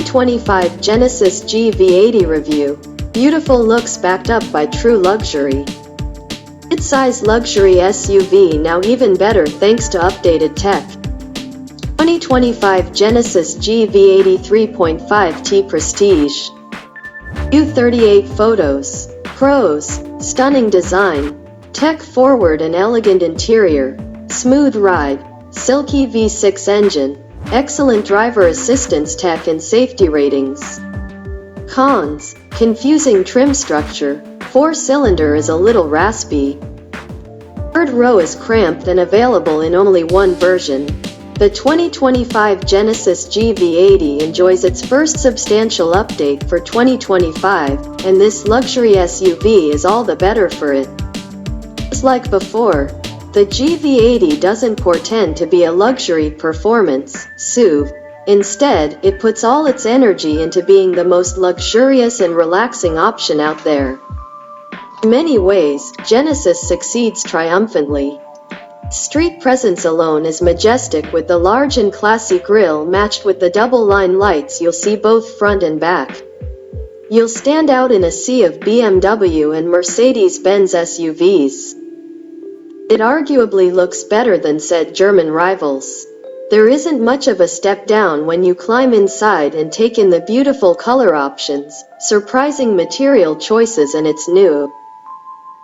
2025 Genesis GV80 review. Beautiful looks backed up by true luxury. Mid-size luxury SUV now even better thanks to updated tech. 2025 Genesis GV80 3.5T Prestige. View 38 photos. Pros: stunning design, tech-forward and elegant interior, smooth ride, silky V6 engine, excellent driver assistance tech and safety ratings. Cons: confusing trim structure, 4-cylinder is a little raspy. Third row is cramped and available in only one version. The 2025 Genesis GV80 enjoys its first substantial update for 2025, and this luxury SUV is all the better for it. Just like before, the GV80 doesn't portend to be a luxury performance SUV. Instead, it puts all its energy into being the most luxurious and relaxing option out there. In many ways, Genesis succeeds triumphantly. Street presence alone is majestic, with the large and classy grille matched with the double-line lights you'll see both front and back. You'll stand out in a sea of BMW and Mercedes-Benz SUVs. It arguably looks better than said German rivals. There isn't much of a step down when you climb inside and take in the beautiful color options, surprising material choices and its new,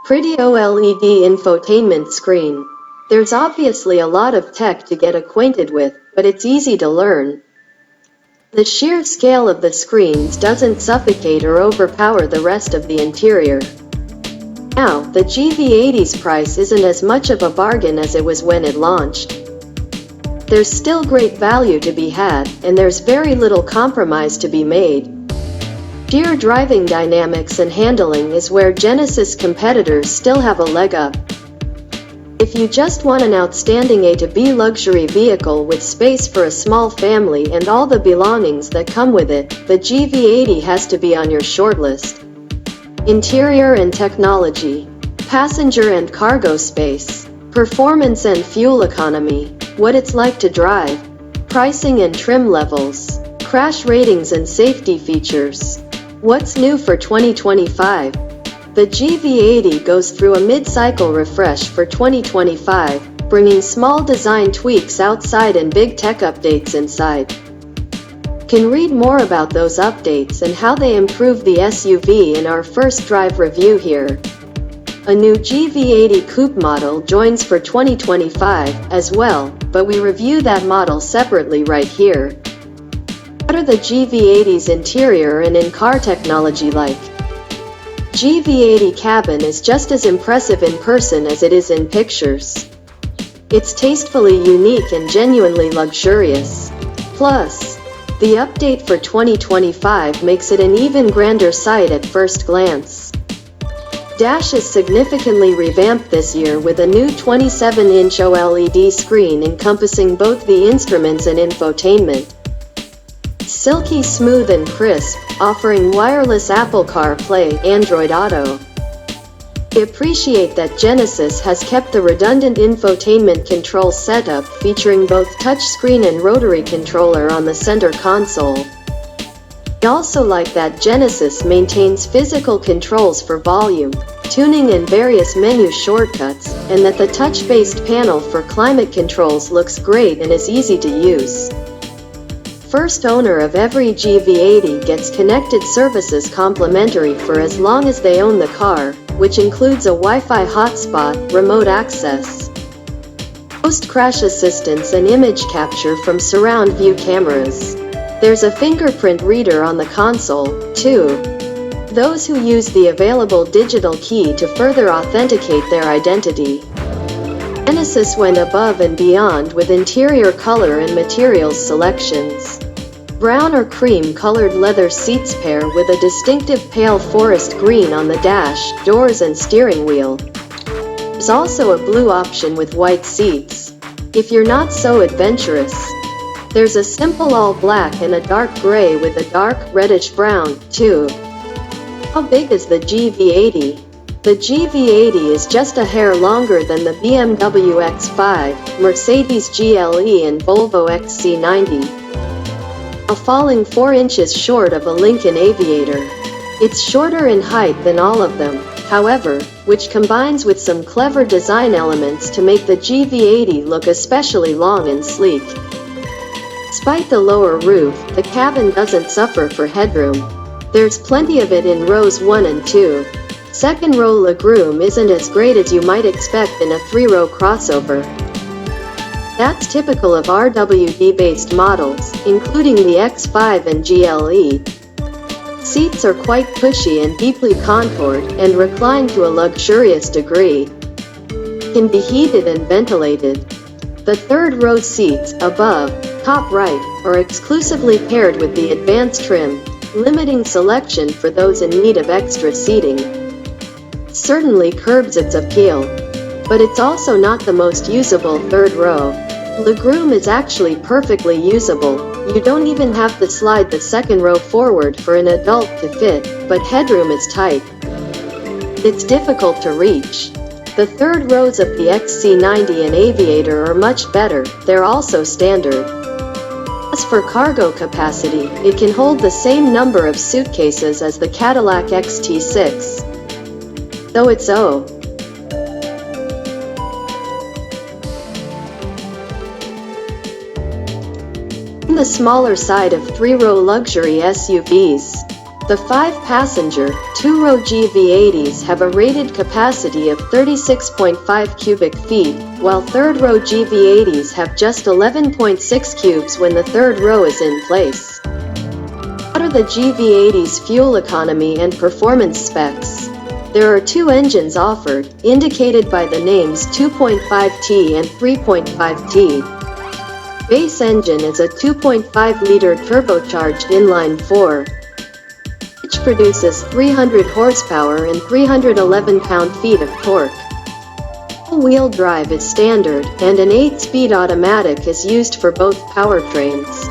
pretty OLED infotainment screen. There's obviously a lot of tech to get acquainted with, but it's easy to learn. The sheer scale of the screens doesn't suffocate or overpower the rest of the interior. Now, the GV80's price isn't as much of a bargain as it was when it launched. There's still great value to be had, and there's very little compromise to be made. Sheer driving dynamics and handling is where Genesis competitors still have a leg up. If you just want an outstanding A to B luxury vehicle with space for a small family and all the belongings that come with it, the GV80 has to be on your shortlist. Interior and technology, passenger and cargo space, performance and fuel economy, what it's like to drive, pricing and trim levels, crash ratings and safety features. What's new for 2025? The GV80 goes through a mid-cycle refresh for 2025, bringing small design tweaks outside and big tech updates inside. Can read more about those updates and how they improve the SUV in our first drive review here. A new GV80 coupe model joins for 2025 as well, but we review that model separately right here. What are the GV80's interior and in-car technology like? GV80 cabin is just as impressive in person as it is in pictures. It's tastefully unique and genuinely luxurious. Plus, the update for 2025 makes it an even grander sight at first glance. Dash is significantly revamped this year with a new 27-inch OLED screen encompassing both the instruments and infotainment. Silky smooth and crisp, offering wireless Apple CarPlay, Android Auto. We appreciate that Genesis has kept the redundant infotainment control setup featuring both touchscreen and rotary controller on the center console. We also like that Genesis maintains physical controls for volume, tuning and various menu shortcuts, and that the touch-based panel for climate controls looks great and is easy to use. First owner of every GV80 gets connected services complimentary for as long as they own the car, which includes a Wi-Fi hotspot, remote access, post-crash assistance and image capture from surround view cameras. There's a fingerprint reader on the console, too. Those who use the available digital key to further authenticate their identity. Genesis went above and beyond with interior color and materials selections. Brown or cream-colored leather seats pair with a distinctive pale forest green on the dash, doors and steering wheel. There's also a blue option with white seats. If you're not so adventurous, there's a simple all-black and a dark gray with a dark reddish-brown, too. How big is the GV80? The GV80 is just a hair longer than the BMW X5, Mercedes GLE and Volvo XC90. while falling 4 inches short of a Lincoln Aviator. It's shorter in height than all of them, however, which combines with some clever design elements to make the GV80 look especially long and sleek. Despite the lower roof, the cabin doesn't suffer for headroom. There's plenty of it in rows 1 and 2. Second row legroom isn't as great as you might expect in a 3-row crossover. That's typical of RWD-based models, including the X5 and GLE. Seats are quite cushy and deeply contoured, and recline to a luxurious degree. Can be heated and ventilated. The third row seats, above, top right, are exclusively paired with the advanced trim, limiting selection for those in need of extra seating. Certainly curbs its appeal. But it's also not the most usable third row. Legroom is actually perfectly usable. You don't even have to slide the second row forward for an adult to fit, but headroom is tight. It's difficult to reach. The third rows of the XC90 and Aviator are much better, they're also standard. As for cargo capacity, it can hold the same number of suitcases as the Cadillac XT6. Though it's on the smaller side of 3-row luxury SUVs. The 5-passenger, 2-row GV80s have a rated capacity of 36.5 cubic feet, while 3rd-row GV80s have just 11.6 cubes when the 3rd row is in place. What are the GV80's fuel economy and performance specs? There are 2 engines offered, indicated by the names 2.5T and 3.5T. Base engine is a 2.5-liter turbocharged inline-4, which produces 300 horsepower and 311 pound-feet of torque. All-wheel drive is standard, and an 8-speed automatic is used for both powertrains.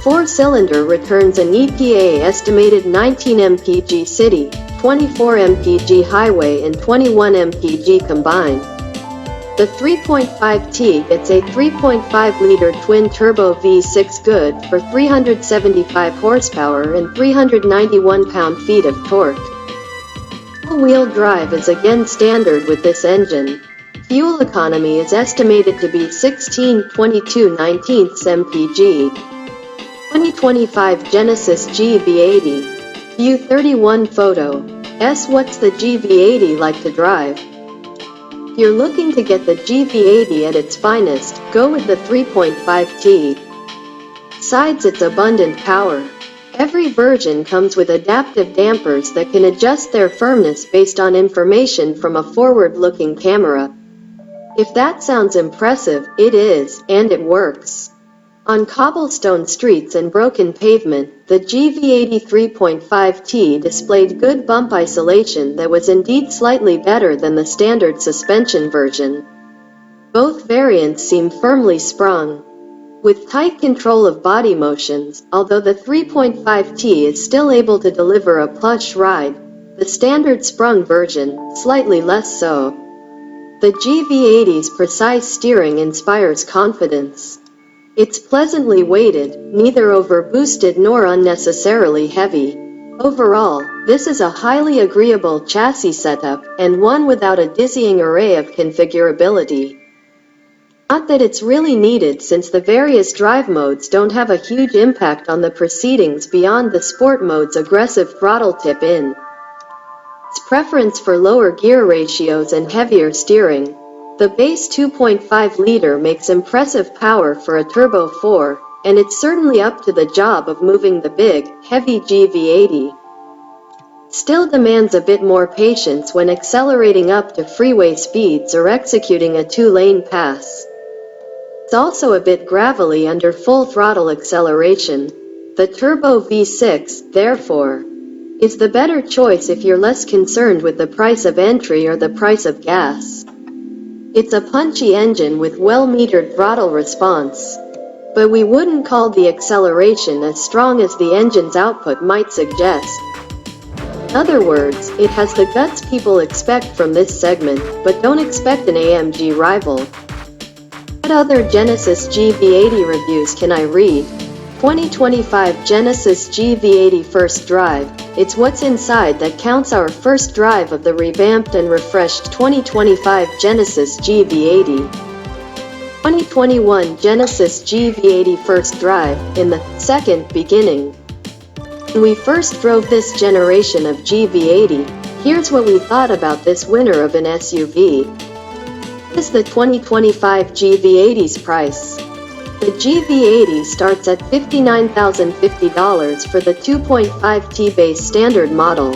4-cylinder returns an EPA estimated 19 mpg city, 24 mpg highway and 21 mpg combined. The 3.5T gets a 3.5-liter twin-turbo V6 good for 375 horsepower and 391 pound-feet of torque. All-wheel drive is again standard with this engine. Fuel economy is estimated to be 16.22 mpg. 2025 Genesis GV80. View 31 photo. What's the GV80 like to drive? If you're looking to get the GV80 at its finest, go with the 3.5T. Besides its abundant power, every version comes with adaptive dampers that can adjust their firmness based on information from a forward-looking camera. If that sounds impressive, it is, and it works. On cobblestone streets and broken pavement, the GV80 3.5T displayed good bump isolation that was indeed slightly better than the standard suspension version. Both variants seem firmly sprung, with tight control of body motions. Although the 3.5T is still able to deliver a plush ride, the standard sprung version, slightly less so. The GV80's precise steering inspires confidence. It's pleasantly weighted, neither overboosted nor unnecessarily heavy. Overall, this is a highly agreeable chassis setup, and one without a dizzying array of configurability. Not that it's really needed, since the various drive modes don't have a huge impact on the proceedings beyond the sport mode's aggressive throttle tip-in. Its preference for lower gear ratios and heavier steering. The base 2.5-liter makes impressive power for a Turbo 4, and it's certainly up to the job of moving the big, heavy GV80. Still demands a bit more patience when accelerating up to freeway speeds or executing a 2-lane pass. It's also a bit gravelly under full throttle acceleration. The Turbo V6, therefore, is the better choice if you're less concerned with the price of entry or the price of gas. It's a punchy engine with well-metered throttle response, but we wouldn't call the acceleration as strong as the engine's output might suggest. In other words, it has the guts people expect from this segment, but don't expect an AMG rival. What other Genesis GV80 reviews can I read? 2025 Genesis GV80 First Drive. It's what's inside that counts. Our first drive of the revamped and refreshed 2025 Genesis GV80. 2021 Genesis GV80 First Drive, in the second beginning. When we first drove this generation of GV80, here's what we thought about this winner of an SUV. This is the 2025 GV80's price. The GV80 starts at $59,050 for the 2.5T base standard model.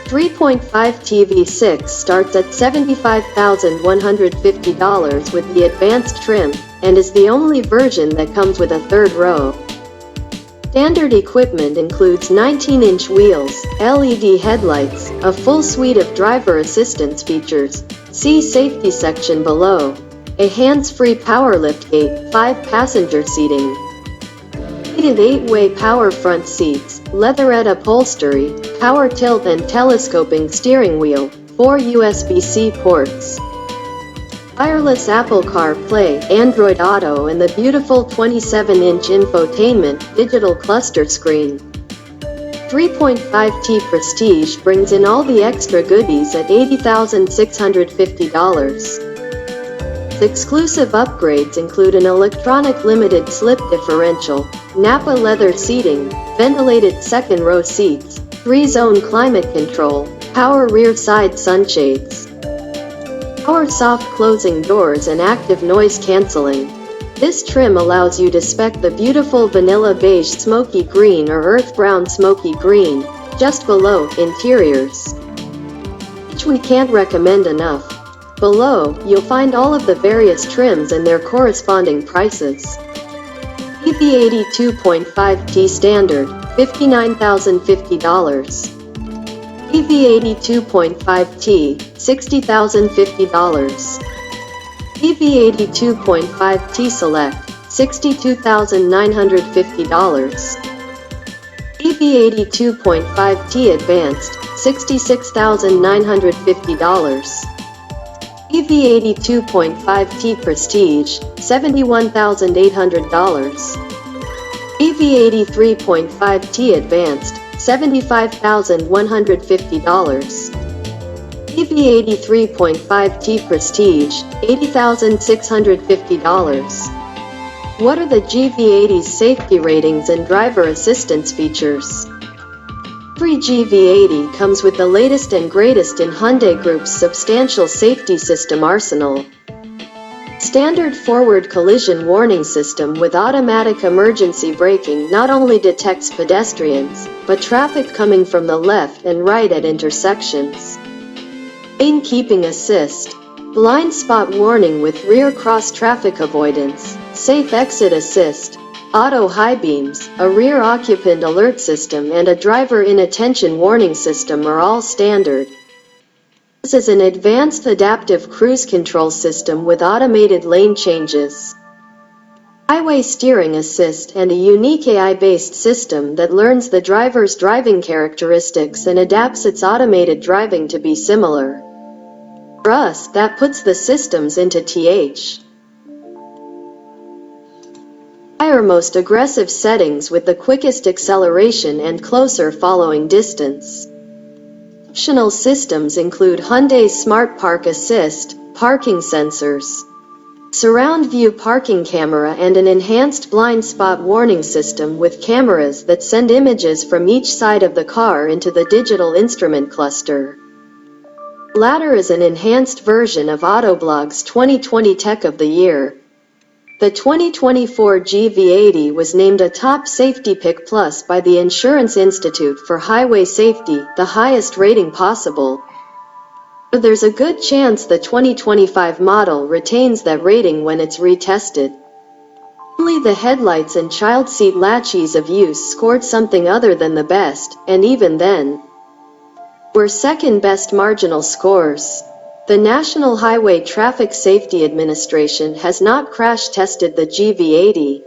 3.5T V6 starts at $75,150 with the advanced trim, and is the only version that comes with a third row. Standard equipment includes 19-inch wheels, LED headlights, a full suite of driver assistance features, see safety section below, a hands-free power liftgate, 5-passenger seating, heated 8-way power front seats, leatherette upholstery, power tilt and telescoping steering wheel, 4 USB-C ports, wireless Apple CarPlay, Android Auto, and the beautiful 27-inch infotainment digital cluster screen. 3.5T Prestige brings in all the extra goodies at $80,650. Exclusive upgrades include an electronic limited slip differential, Napa leather seating, ventilated second-row seats, 3-zone climate control, power rear side sunshades, power soft closing doors, and active noise cancelling. This trim allows you to spec the beautiful vanilla beige smoky green or earth brown smoky green, just below interiors, which we can't recommend enough. Below, you'll find all of the various trims and their corresponding prices. GV80 2.5T Standard, $59,050. GV80 2.5T, $60,050. GV80 2.5T Select, $62,950. GV80 2.5T Advanced, $66,950. GV80 2.5T Prestige, $71,800. GV80 3.5T Advanced, $75,150. GV80 3.5T Prestige, $80,650. What are the GV80's safety ratings and driver assistance features? Every GV80 comes with the latest and greatest in Hyundai Group's substantial safety system arsenal. Standard forward collision warning system with automatic emergency braking not only detects pedestrians, but traffic coming from the left and right at intersections. Lane keeping assist, blind spot warning with rear cross traffic avoidance, safe exit assist, auto high beams, a rear occupant alert system, and a driver inattention warning system are all standard. This is an advanced adaptive cruise control system with automated lane changes, highway steering assist, and a unique AI-based system that learns the driver's driving characteristics and adapts its automated driving to be similar. For us, that puts the systems into TH. Higher most aggressive settings with the quickest acceleration and closer following distance. Optional systems include Hyundai's Smart Park Assist, parking sensors, surround view parking camera, and an enhanced blind spot warning system with cameras that send images from each side of the car into the digital instrument cluster. The latter is an enhanced version of Autoblog's 2020 Tech of the Year. The 2024 GV80 was named a Top Safety Pick Plus by the Insurance Institute for Highway Safety, the highest rating possible. But there's a good chance the 2025 model retains that rating when it's retested. Only the headlights and child seat latch ease of use scored something other than the best, and even then, were second best marginal scores. The National Highway Traffic Safety Administration has not crash tested the GV80,